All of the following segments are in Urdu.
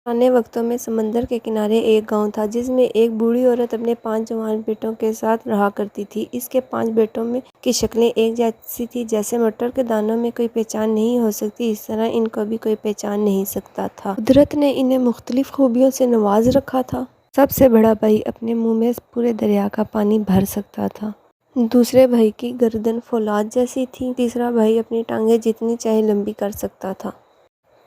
پرانے وقتوں میں سمندر کے کنارے ایک گاؤں تھا جس میں ایک بوڑھی عورت اپنے 5 جوان بیٹوں کے ساتھ رہا کرتی تھی۔ اس کے 5 بیٹوں کی شکلیں ایک جیسی تھیں، جیسے مٹر کے دانوں میں کوئی پہچان نہیں ہو سکتی، اس طرح ان کو بھی کوئی پہچان نہیں سکتا تھا۔ قدرت نے انہیں مختلف خوبیوں سے نواز رکھا تھا۔ سب سے بڑا بھائی اپنے منہ میں پورے دریا کا پانی بھر سکتا تھا۔ دوسرے بھائی کی گردن فولاد جیسی تھی۔ تیسرا بھائی اپنی ٹانگیں جتنی چاہے لمبی کر سکتا تھا۔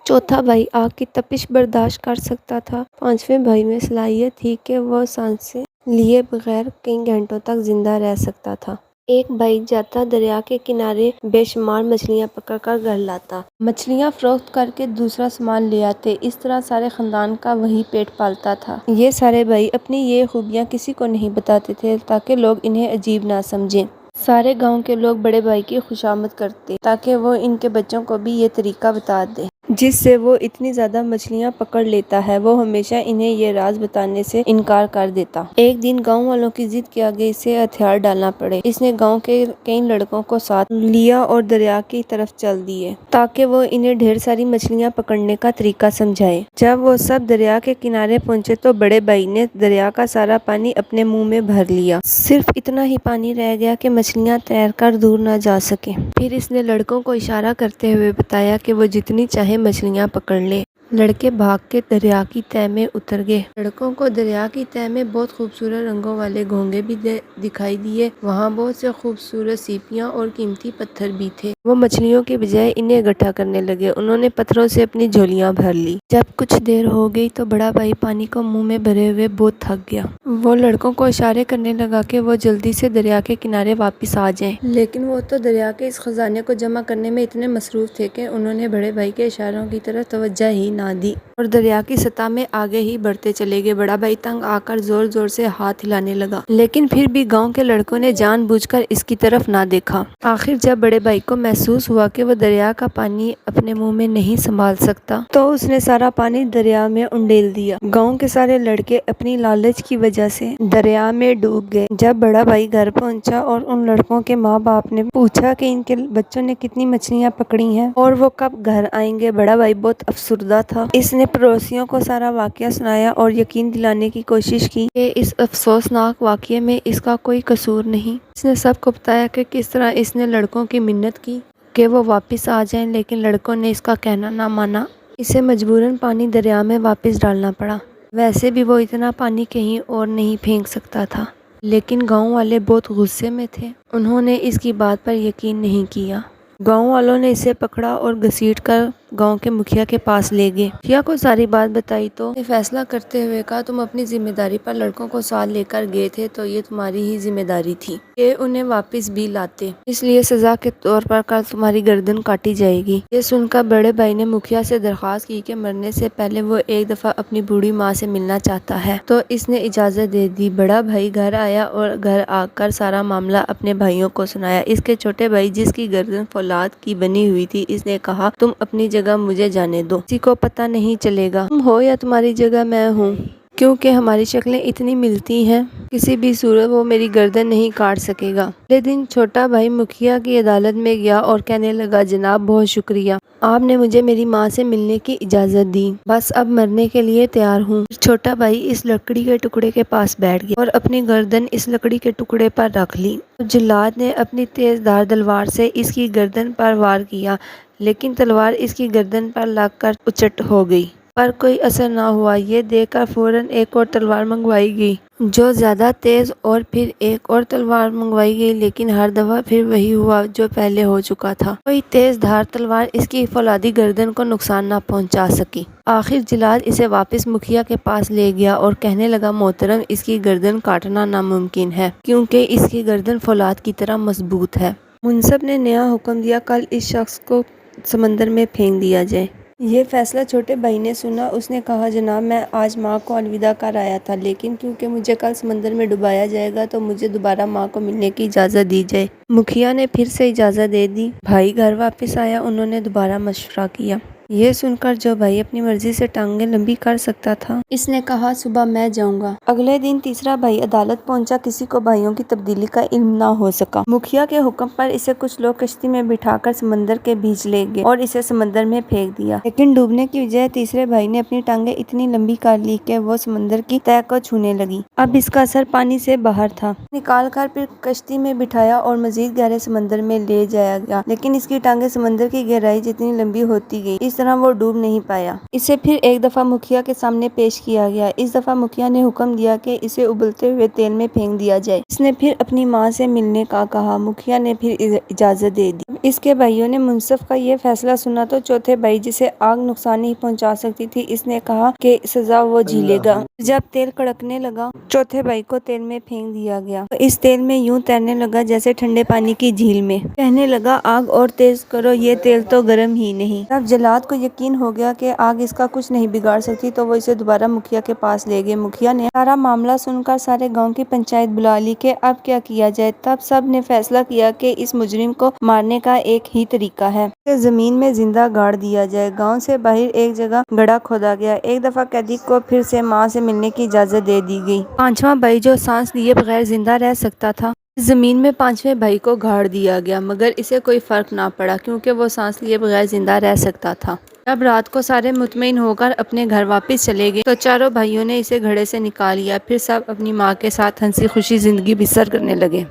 چوتھا بھائی آگ کی تپش برداشت کر سکتا تھا۔ پانچویں بھائی میں صلاحیت تھی کہ وہ سانسیں لیے بغیر کئی گھنٹوں تک زندہ رہ سکتا تھا۔ ایک بھائی جاتا دریا کے کنارے بے شمار مچھلیاں پکڑ کر گھر لاتا۔ مچھلیاں فروخت کر کے دوسرا سامان لے آتے۔ اس طرح سارے خاندان کا وہی پیٹ پالتا تھا۔ یہ سارے بھائی اپنی یہ خوبیاں کسی کو نہیں بتاتے تھے تاکہ لوگ انہیں عجیب نہ سمجھیں۔ سارے گاؤں کے لوگ بڑے بھائی کی خوشامد کرتے تاکہ وہ ان کے بچوں کو بھی یہ طریقہ بتا دے جس سے وہ اتنی زیادہ مچھلیاں پکڑ لیتا ہے۔ وہ ہمیشہ انہیں یہ راز بتانے سے انکار کر دیتا۔ ایک دن گاؤں والوں کی ضد کے آگے اسے ہتھیار ڈالنا پڑے۔ اس نے گاؤں کے کئی لڑکوں کو ساتھ لیا اور دریا کی طرف چل دیے تاکہ وہ انہیں ڈھیر ساری مچھلیاں پکڑنے کا طریقہ سمجھائے۔ جب وہ سب دریا کے کنارے پہنچے تو بڑے بھائی نے دریا کا سارا پانی اپنے منہ میں بھر لیا۔ صرف اتنا ہی پانی رہ گیا کہ مچھلیاں تیر کر دور نہ جا سکیں۔ پھر اس نے لڑکوں کو اشارہ کرتے ہوئے بتایا کہ وہ جتنی چاہے مچھلیاں پکڑ لیں۔ لڑکے بھاگ کے دریا کی تہہ میں اتر گئے۔ لڑکوں کو دریا کی تہہ میں بہت خوبصورت رنگوں والے گھونگھے بھی دکھائی دیے۔ وہاں بہت سے خوبصورت سیپیاں اور قیمتی پتھر بھی تھے۔ وہ مچھلیوں کے بجائے انہیں اکٹھا کرنے لگے۔ انہوں نے پتھروں سے اپنی جھولیاں بھر لی۔ جب کچھ دیر ہو گئی تو بڑا بھائی پانی کو منہ میں بھرے ہوئے بہت تھک گیا۔ وہ لڑکوں کو اشارے کرنے لگا کہ وہ جلدی سے دریا کے کنارے واپس آ جائیں، لیکن وہ تو دریا کے اس خزانے کو جمع کرنے میں اتنے مصروف تھے کہ انہوں نے بڑے بھائی کے اشاروں کی طرف توجہ ہی نہ دی اور دریا کی سطح میں آگے ہی بڑھتے چلے گئے۔ بڑا بھائی تنگ آ کر زور زور سے ہاتھ ہلانے لگا، لیکن پھر بھی گاؤں کے لڑکوں نے جان بوجھ کر اس کی طرف نہ دیکھا۔ آخر جب بڑے بھائی کو محسوس ہوا کہ وہ دریا کا پانی اپنے منہ میں نہیں سنبھال سکتا تو اس نے سارا پانی دریا میں انڈیل دیا۔ گاؤں کے سارے لڑکے اپنی لالچ کی وجہ سے دریا میں ڈوب گئے۔ جب بڑا بھائی گھر پہنچا اور ان لڑکوں کے ماں باپ نے پوچھا کہ ان کے بچوں نے کتنی مچھلیاں پکڑی ہیں اور وہ کب گھر آئیں گے، بڑا بھائی بہت افسردہ تھا۔ اس نے پڑوسیوں کو سارا واقعہ سنایا اور یقین دلانے کی کوشش کی کہ اس افسوسناک واقعے میں اس کا کوئی قصور نہیں۔ اس نے سب کو بتایا کہ کس طرح اس نے لڑکوں کی منت کی کہ وہ واپس آ جائیں، لیکن لڑکوں نے اس کا کہنا نہ مانا۔ اسے مجبوراً پانی دریا میں واپس ڈالنا پڑا۔ ویسے بھی وہ اتنا پانی کہیں اور نہیں پھینک سکتا تھا، لیکن گاؤں والے بہت غصے میں تھے۔ انہوں نے اس کی بات پر یقین نہیں کیا۔ گاؤں والوں نے اسے پکڑا اور گھسیٹ کر گاؤں کے مکھیا کے پاس لے گئے۔ مکھیا کو ساری بات بتائی تو یہ فیصلہ کرتے ہوئے کہا، تم اپنی ذمہ داری پر لڑکوں کو ساتھ لے کر گئے تھے تو یہ تمہاری ہی ذمہ داری تھی کہ انہیں واپس بھی لاتے، اس لیے سزا کے طور پر کل تمہاری گردن کاٹی جائے گی۔ یہ سن کر بڑے بھائی نے مکھیا سے درخواست کی کہ مرنے سے پہلے وہ ایک دفعہ اپنی بوڑھی ماں سے ملنا چاہتا ہے، تو اس نے اجازت دے دی۔ بڑا بھائی گھر آیا اور گھر آ کر سارا معاملہ اپنے بھائیوں کو سنایا۔ اس کے چھوٹے بھائی جس کی گردن فولاد کی بنی ہوئی تھی، اس نے کہا، تم اپنی جگہ مجھے جانے دو، کسی کو پتہ نہیں چلے گا تم ہو یا تمہاری جگہ میں ہوں، کیونکہ ہماری شکلیں اتنی ملتی ہیں، کسی بھی صورت وہ میری گردن نہیں کاٹ سکے گا۔ اگلے دن چھوٹا بھائی مکھیا کی عدالت میں گیا اور کہنے لگا، جناب بہت شکریہ، آپ نے مجھے میری ماں سے ملنے کی اجازت دی، بس اب مرنے کے لیے تیار ہوں۔ چھوٹا بھائی اس لکڑی کے ٹکڑے کے پاس بیٹھ گیا اور اپنی گردن اس لکڑی کے ٹکڑے پر رکھ لی۔ جلاد نے اپنی تیز دھار تلوار سے اس کی گردن پر وار کیا، لیکن تلوار اس کی گردن پر لگ کر اچٹ ہو گئی، پر کوئی اثر نہ ہوا۔ یہ دیکھ کر فوراً ایک اور تلوار منگوائی گئی جو زیادہ تیز، اور پھر ایک اور تلوار منگوائی گئی، لیکن ہر دفعہ پھر وہی ہوا جو پہلے ہو چکا تھا، کوئی تیز دھار تلوار اس کی فولادی گردن کو نقصان نہ پہنچا سکی۔ آخر جلاد اسے واپس مکھیا کے پاس لے گیا اور کہنے لگا، محترم، اس کی گردن کاٹنا ناممکن ہے کیونکہ اس کی گردن فولاد کی طرح مضبوط ہے۔ منصف نے نیا حکم دیا، کل اس شخص کو سمندر میں پھینک دیا جائے۔ یہ فیصلہ چھوٹے بھائی نے سنا۔ اس نے کہا، جناب میں آج ماں کو الوداع کر آیا تھا، لیکن کیونکہ مجھے کل سمندر میں ڈبایا جائے گا تو مجھے دوبارہ ماں کو ملنے کی اجازت دی جائے۔ مکھیا نے پھر سے اجازت دے دی۔ بھائی گھر واپس آیا۔ انہوں نے دوبارہ مشورہ کیا۔ یہ سن کر جو بھائی اپنی مرضی سے ٹانگیں لمبی کر سکتا تھا، اس نے کہا صبح میں جاؤں گا۔ اگلے دن تیسرا بھائی عدالت پہنچا، کسی کو بھائیوں کی تبدیلی کا علم نہ ہو سکا۔ مکھیا کے حکم پر اسے کچھ لوگ کشتی میں بٹھا کر سمندر کے بیچ لے گئے اور اسے سمندر میں پھینک دیا، لیکن ڈوبنے کی بجائے تیسرے بھائی نے اپنی ٹانگیں اتنی لمبی کر لی کہ وہ سمندر کی تہہ کو چھونے لگی۔ اب اس کا سر پانی سے باہر تھا۔ نکال کر پھر کشتی میں بٹھایا اور مزید گہرے سمندر میں لے جایا گیا، لیکن اس کی ٹانگیں سمندر کی گہرائی جتنی لمبی ہوتی گئی، اس طرح وہ ڈوب نہیں پایا۔ اسے پھر ایک دفعہ مکھیا کے سامنے پیش کیا گیا۔ اس دفعہ مکھیا نے حکم دیا کہ اسے ابلتے ہوئے تیل میں پھینک دیا جائے۔ اس نے پھر اپنی ماں سے ملنے کا کہا۔ مکھیا نے پھر اجازت دے دی۔ اس کے بھائیوں نے منصف کا یہ فیصلہ سنا تو چوتھے بھائی، جسے آگ نقصان نہیں پہنچا سکتی تھی، اس نے کہا کہ سزا وہ جھیلے گا۔ جب تیل کڑکنے لگا، چوتھے بھائی کو تیل میں پھینک دیا گیا۔ وہ اس تیل میں یوں تیرنے لگا جیسے ٹھنڈے پانی کی جھیل میں۔ کہنے لگا، آگ اور تیز کرو، یہ تیل تو گرم ہی نہیں۔ جب جلاد کو یقین ہو گیا کہ آگ اس کا کچھ نہیں بگاڑ سکتی تو وہ اسے دوبارہ مکھیا کے پاس لے گئے۔ مکھیا نے سارا معاملہ سن کر سارے گاؤں کی پنچایت بلا لی کہ اب کیا کیا جائے۔ تب سب نے فیصلہ کیا کہ اس مجرم کو مارنے کا ایک ہی طریقہ ہے، اسے زمین میں زندہ گاڑ دیا جائے۔ گاؤں سے باہر ایک جگہ گڑھا کھودا گیا۔ ایک دفعہ قیدی کو پھر سے ماں سے ملنے کی اجازت دے دی گئی۔ پانچواں بھائی، جو سانس لیے بغیر زندہ رہ سکتا تھا، زمین میں پانچویں بھائی کو گاڑ دیا گیا، مگر اسے کوئی فرق نہ پڑا کیونکہ وہ سانس لیے بغیر زندہ رہ سکتا تھا۔ جب رات کو سارے مطمئن ہو کر اپنے گھر واپس چلے گئے تو چاروں بھائیوں نے اسے گھڑے سے نکال لیا، پھر سب اپنی ماں کے ساتھ ہنسی خوشی زندگی بسر کرنے لگے۔